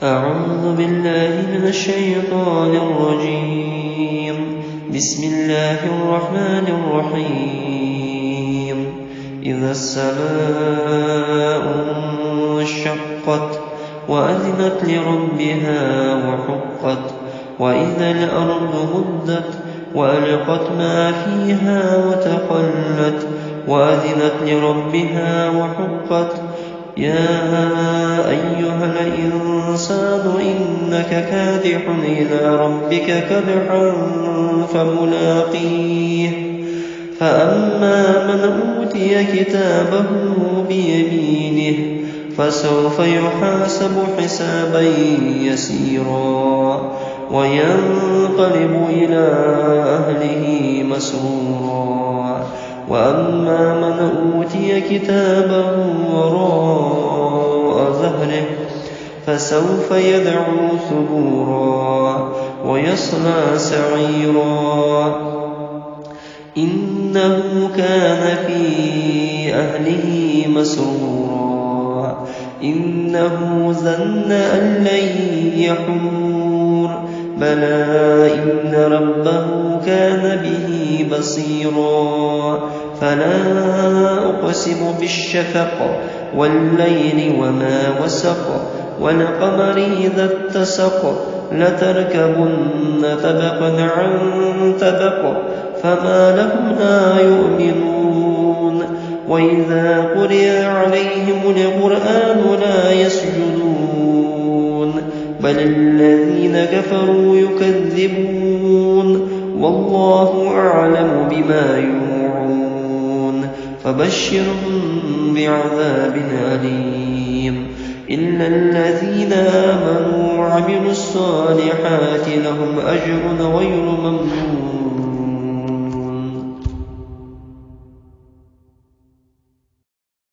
أعوذ بالله من الشيطان الرجيم. بسم الله الرحمن الرحيم. إذا السماء انشقت وأذنت لربها وحقت وإذا الأرض مدت وألقت ما فيها وتخلت وأذنت لربها وحقت يا أيها الإنسان إنك كادح إلى ربك كدحا فملاقيه فأما من أوتي كتابه بيمينه فسوف يحاسب حسابا يسيرا وينقلب إلى أهله مسرورا وأما من أوتي كتابه وراء ظهره فسوف يدعو ثبورا ويصلى سعيرا إنه كان في أهله مسرورا إنه ظن أن لن يحور بلى إن ربه كان به بصيرا فلا أقسم بالشفق والليل وما وسق والقمر إذا اتسق لتركبن طبقا عن طبق فما لهم لا يؤمنون وإذا قرئ عليهم القرآن لا يسجدون بل الذين كفروا يكذبون والله أعلم بما يوعون فبشرهم بعذاب أليم إلا الذين آمنوا وعملوا الصالحات لهم أجر غير ممنون